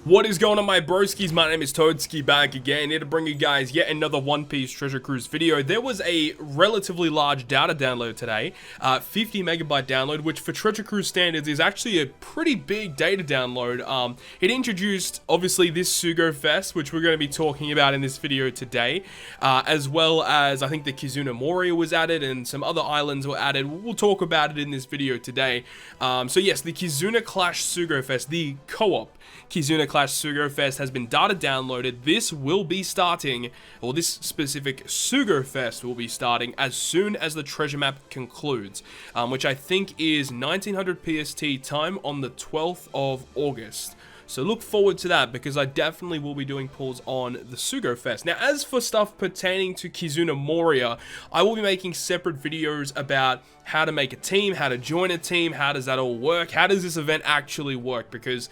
What is going on, my broskiis? My name is Toadskii, back again, here to bring you guys yet another One Piece Treasure Cruise video. There was a relatively large data download today, 50 megabyte download, which for Treasure Cruise standards is actually a pretty big data download. It introduced, obviously, this SugoFest, which we're going to be talking about in this video today, as well as, I think the Kizuna Moria was added, and some other islands were added. We'll talk about it in this video today. So yes, the Kizuna Clash SugoFest, the co-op Kizuna Clash SugoFest has been data downloaded. This will be starting, or this specific SugoFest will be starting as soon as the treasure map concludes, which I think is 1900 PST time on the 12th of August. So look forward to that, because I definitely will be doing pulls on the SugoFest. Now, as for stuff pertaining to Kizuna Moria, I will be making separate videos about how to make a team, how to join a team, how does that all work, how does this event actually work, because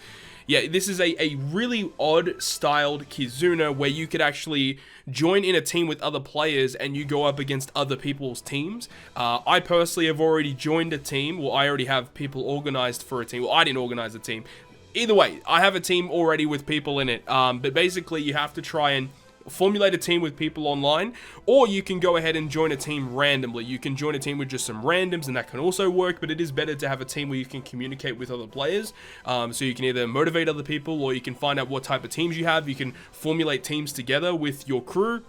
yeah, this is a really odd styled Kizuna where you could actually join in a team with other players and you go up against other people's teams. I personally have already joined a team. Well, I already have people organized for a team. Well, I didn't organize a team. Either way, I have a team already with people in it. But basically, you have to try and formulate a team with people online, or you can go ahead and join a team randomly. You can join a team with just some randoms, and that can also work, but it is better to have a team where you can communicate with other players, so you can either motivate other people, or you can find out what type of teams you have. You can formulate teams together with your crew,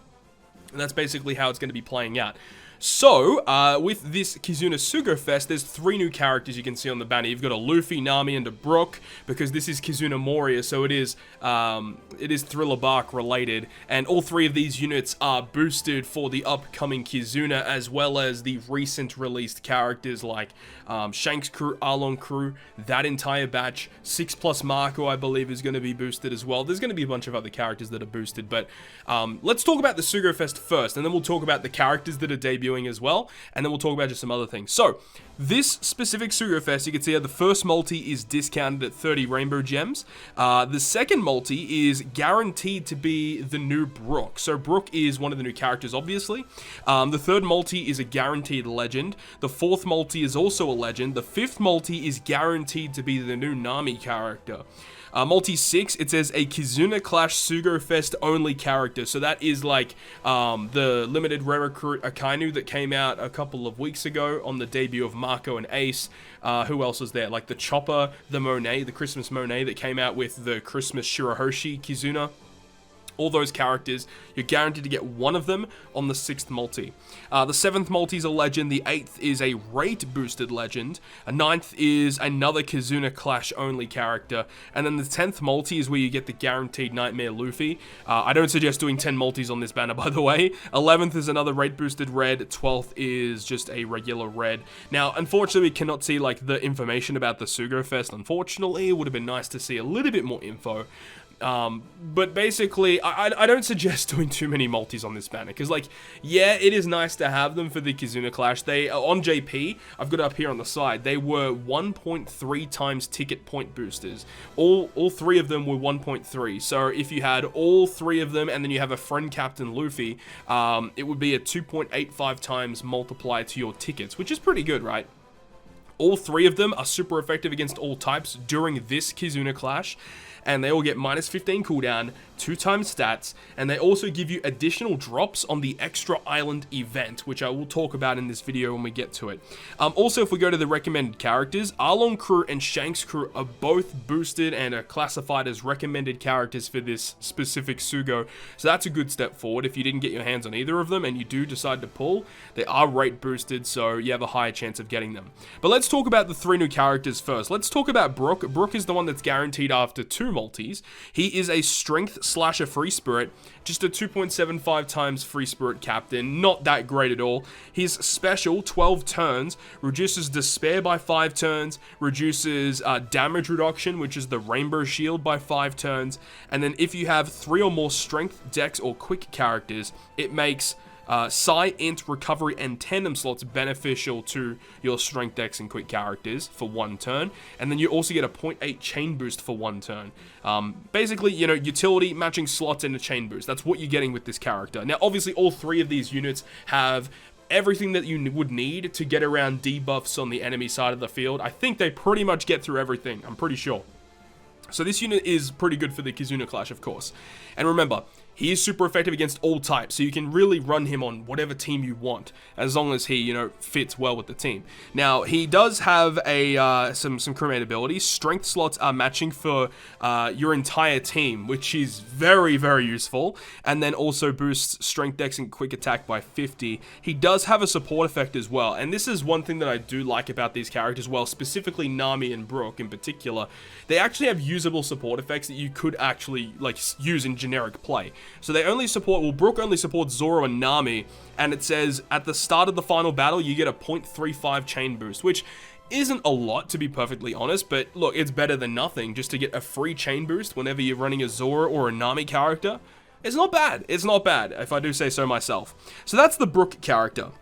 and that's basically how it's going to be playing out. So, with this Kizuna SugoFest, there's 3 new characters you can see on the banner. You've got a Luffy, Nami, and a Brook, because this is Kizuna Moria, so it is Thriller Bark related, and all 3 of these units are boosted for the upcoming Kizuna, as well as the recent released characters like Shanks' crew, Arlong crew, that entire batch. 6+ Marco, I believe, is going to be boosted as well. There's going to be a bunch of other characters that are boosted, but let's talk about the SugoFest first, and then we'll talk about the characters that are debuting as well, and then we'll talk about just some other things. So, this specific SugoFest, you can see how the first multi is discounted at 30 rainbow gems. The second multi is guaranteed to be the new Brook. So Brook is one of the new characters, obviously. The third multi is a guaranteed legend. The fourth multi is also a legend. The fifth multi is guaranteed to be the new Nami character. Multi 6, it says a Kizuna Clash SugoFest only character. So that is like the limited rare recruit Akainu that came out a couple of weeks ago on the debut of Marco and Ace. Who else was there? Like the Chopper, the Monet, the Christmas Monet that came out with the Christmas Shirahoshi Kizuna. All those characters, you're guaranteed to get one of them on the 6th multi. The 7th multi is a legend, the 8th is a rate boosted legend, a 9th is another Kizuna Clash only character, and then the 10th multi is where you get the guaranteed Nightmare Luffy. I don't suggest doing 10 multis on this banner, by the way. 11th is another rate boosted red, 12th is just a regular red. Now, unfortunately, we cannot see like the information about the SugoFest. Unfortunately, it would have been nice to see a little bit more info. But basically, I don't suggest doing too many multis on this banner, because, like, yeah, it is nice to have them for the Kizuna Clash. They, on JP, I've got it up here on the side, they were 1.3 times ticket point boosters. All 3 of them were 1.3, so if you had all 3 of them, and then you have a friend Captain Luffy, it would be a 2.85 times multiplier to your tickets, which is pretty good, right? All 3 of them are super effective against all types during this Kizuna Clash, and they all get minus 15 cooldown, 2 times stats, and they also give you additional drops on the extra island event, which I will talk about in this video when we get to it. Also, if we go to the recommended characters, Arlong crew and Shanks crew are both boosted and are classified as recommended characters for this specific Sugo, so that's a good step forward. If you didn't get your hands on either of them and you do decide to pull, they are rate boosted, so you have a higher chance of getting them. But let's talk about the 3 new characters first. Let's talk about Brook. Brook is the one that's guaranteed after 2 multis. He is a strength / a free spirit, just a 2.75 times free spirit captain, not that great at all. His special, 12 turns, reduces despair by 5 turns, reduces damage reduction, which is the rainbow shield, by 5 turns, and then if you have 3 or more strength, dex, or quick characters, it makes Psi, Int, Recovery, and Tandem slots beneficial to your Strength, Dex, and Quick characters for 1 turn. And then you also get a 0.8 chain boost for 1 turn. Basically, you know, utility, matching slots, and a chain boost. That's what you're getting with this character. Now, obviously, all 3 of these units have everything that you would need to get around debuffs on the enemy side of the field. I think they pretty much get through everything. I'm pretty sure. So this unit is pretty good for the Kizuna Clash, of course. And remember, he is super effective against all types, so you can really run him on whatever team you want, as long as he, you know, fits well with the team. Now, he does have a some crewmate abilities. Strength slots are matching for your entire team, which is very, very useful, and then also boosts strength, dex, and quick attack by 50. He does have a support effect as well, and this is one thing that I do like about these characters, well, specifically Nami and Brook in particular. They actually have usable support effects that you could actually, like, use in generic play. So they only support, well, Brook only supports Zoro and Nami, and it says at the start of the final battle, you get a 0.35 chain boost, which isn't a lot, to be perfectly honest, but look, it's better than nothing just to get a free chain boost whenever you're running a Zoro or a Nami character. It's not bad. It's not bad, if I do say so myself. So that's the Brook character.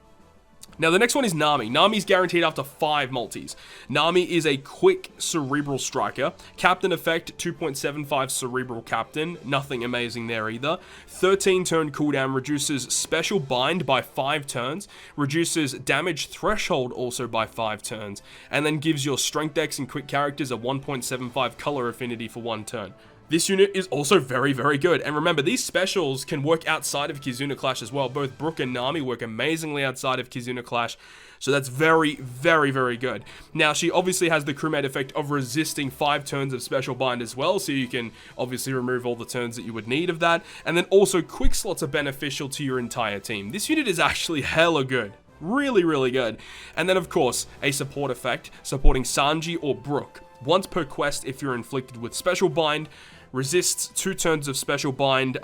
Now, the next one is Nami. Nami's guaranteed after 5 multis. Nami is a quick cerebral striker. Captain effect, 2.75 cerebral captain. Nothing amazing there either. 13 turn cooldown, reduces special bind by 5 turns. Reduces damage threshold also by 5 turns. And then gives your strength dex and quick characters a 1.75 color affinity for 1 turn. This unit is also very, very good. And remember, these specials can work outside of Kizuna Clash as well. Both Brook and Nami work amazingly outside of Kizuna Clash. So that's very, very, very good. Now, she obviously has the crewmate effect of resisting 5 turns of special bind as well. So you can obviously remove all the turns that you would need of that. And then also quick slots are beneficial to your entire team. This unit is actually hella good. Really, really good. And then, of course, a support effect supporting Sanji or Brook. Once per quest if you're inflicted with special bind. Resists 2 turns of special bind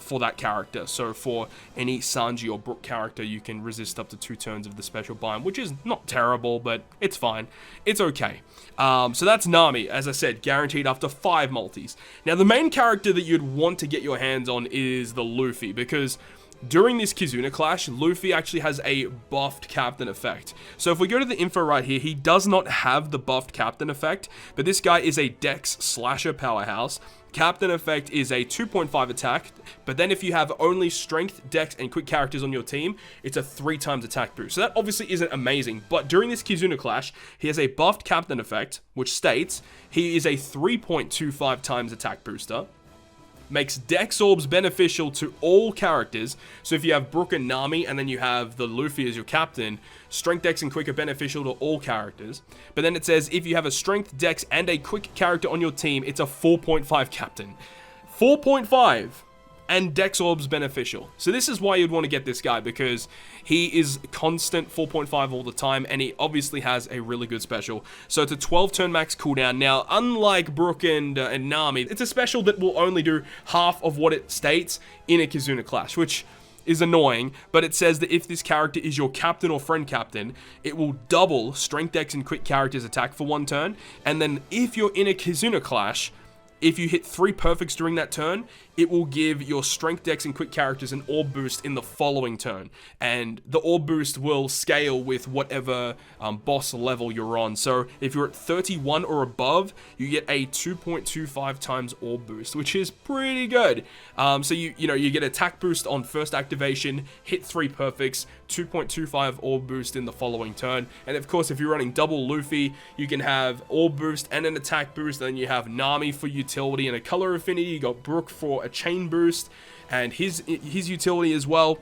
for that character. So for any Sanji or Brook character, you can resist up to 2 turns of the special bind, which is not terrible, but it's fine. It's okay. So that's Nami, as I said, guaranteed after 5 multis. Now, the main character that you'd want to get your hands on is the Luffy, because during this Kizuna Clash, Luffy actually has a buffed captain effect. So if we go to the info right here, he does not have the buffed captain effect, but this guy is a dex slasher powerhouse. Captain effect is a 2.5 attack, but then if you have only strength, dex, and quick characters on your team, it's a 3 times attack boost. So that obviously isn't amazing, but during this Kizuna Clash, he has a buffed captain effect, which states he is a 3.25 times attack booster. Makes Dex Orbs beneficial to all characters. So if you have Brook and Nami, and then you have the Luffy as your captain, Strength, Dex, and Quick are beneficial to all characters. But then it says if you have a Strength, Dex, and a Quick character on your team, it's a 4.5 captain. 4.5! And Dex Orbs beneficial. So this is why you'd want to get this guy, because he is constant 4.5 all the time, and he obviously has a really good special. So it's a 12 turn max cooldown. Now, unlike Brook and Nami, it's a special that will only do half of what it states in a Kizuna Clash, which is annoying, but it says that if this character is your captain or friend captain, it will double Strength, Dex, and Quick characters attack for 1 turn, and then if you're in a Kizuna Clash, if you hit 3 perfects during that turn, it will give your Strength, Dex, and Quick characters an orb boost in the following turn. And the orb boost will scale with whatever boss level you're on. So if you're at 31 or above, you get a 2.25 times orb boost, which is pretty good. So you get attack boost on first activation, hit 3 perfects, 2.25 orb boost in the following turn. And of course, if you're running double Luffy, you can have orb boost and an attack boost. Then you have Nami for utility and a color affinity. You got Brook for a chain boost and his utility as well.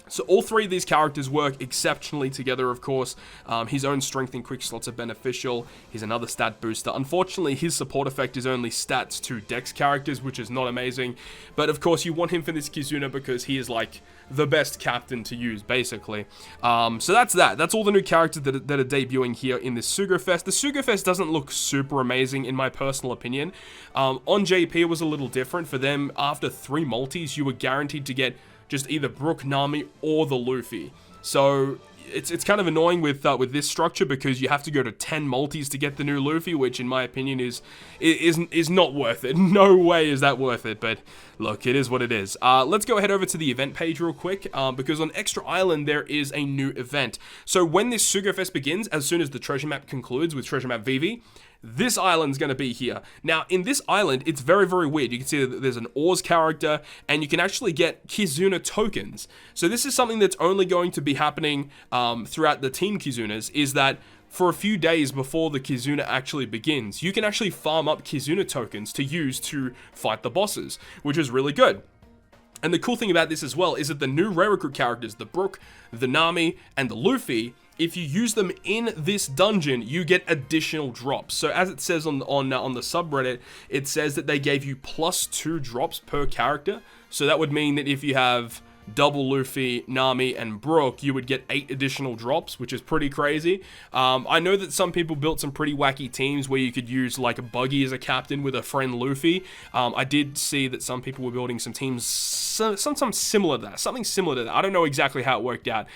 So all 3 of these characters work exceptionally together, of course. His own strength and quick slots are beneficial. He's another stat booster. Unfortunately, his support effect is only stats to dex characters, which is not amazing. But of course, you want him for this Kizuna because he is like the best captain to use, basically. So that's that. That's all the new characters that are debuting here in this SugoFest. The SugoFest doesn't look super amazing, in my personal opinion. On JP, it was a little different. For them, after 3 multis, you were guaranteed to get just either Brook, Nami, or the Luffy. So it's kind of annoying with this structure because you have to go to 10 multis to get the new Luffy, which in my opinion is not worth it. No way is that worth it, but look, it is what it is. Let's go ahead over to the event page real quick, because on Extra Island there is a new event. So when this SugoFest begins, as soon as the treasure map concludes with treasure map Vivi, this island's going to be here. Now, in this island, it's very, very weird. You can see that there's an Oars character, and you can actually get Kizuna tokens. So this is something that's only going to be happening throughout the Team Kizunas, is that for a few days before the Kizuna actually begins. You can actually farm up Kizuna tokens to use to fight the bosses, which is really good. And the cool thing about this as well is that the new rare recruit characters, the Brook, the Nami, and the Luffy, if you use them in this dungeon, you get additional drops. So as it says on the subreddit, it says that they gave you +2 drops per character. So that would mean that if you have double Luffy, Nami, and Brook, you would get 8 additional drops, which is pretty crazy. I know that some people built some pretty wacky teams where you could use like a Buggy as a captain with a friend Luffy. I did see that some people were building some teams something similar to that. I don't know exactly how it worked out.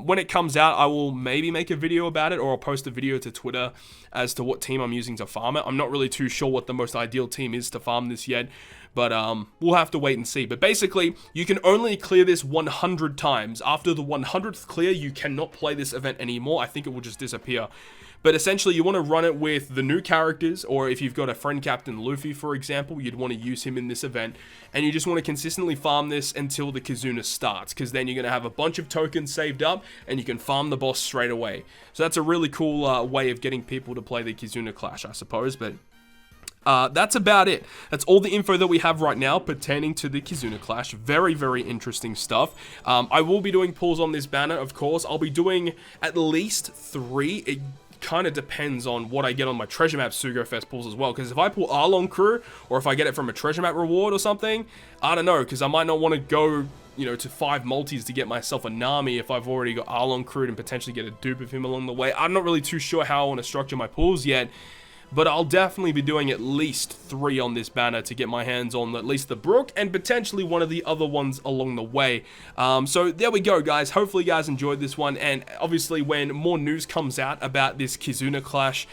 When it comes out, I will maybe make a video about it, or I'll post a video to Twitter as to what team I'm using to farm it. I'm not really too sure what the most ideal team is to farm this yet, but we'll have to wait and see. But basically, you can only clear this 100 times. After the 100th clear, you cannot play this event anymore. I think it will just disappear. But essentially, you want to run it with the new characters, or if you've got a friend captain Luffy, for example, you'd want to use him in this event. And you just want to consistently farm this until the Kizuna starts, because then you're going to have a bunch of tokens saved up, and you can farm the boss straight away. So that's a really cool way of getting people to play the Kizuna Clash, I suppose. But that's about it. That's all the info that we have right now pertaining to the Kizuna Clash. Very, very interesting stuff. I will be doing pulls on this banner, of course. I'll be doing at least 3. It kind of depends on what I get on my treasure map SugoFest pulls as well, because if I pull Arlong Crew, or if I get it from a treasure map reward or something, I don't know, because I might not want to go, you know, to 5 multis to get myself a Nami if I've already got Arlong Crew and potentially get a dupe of him along the way. I'm not really too sure how I want to structure my pulls yet, but I'll definitely be doing at least 3 on this banner to get my hands on at least the Brook and potentially one of the other ones along the way. So there we go, guys. Hopefully you guys enjoyed this one, and obviously when more news comes out about this Kizuna Clash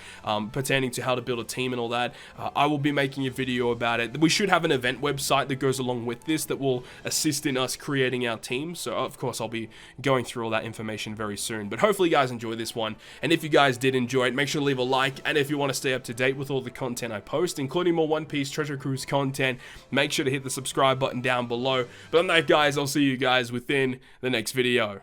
pertaining to how to build a team and all that, I will be making a video about it. We should have an event website that goes along with this that will assist in us creating our team. So of course I'll be going through all that information very soon. But hopefully you guys enjoyed this one, and if you guys did enjoy it, make sure to leave a like, and if you want to stay up to date with all the content I post, including more One Piece Treasure Cruise content, make sure to hit the subscribe button down below. But on that, guys, I'll see you guys within the next video.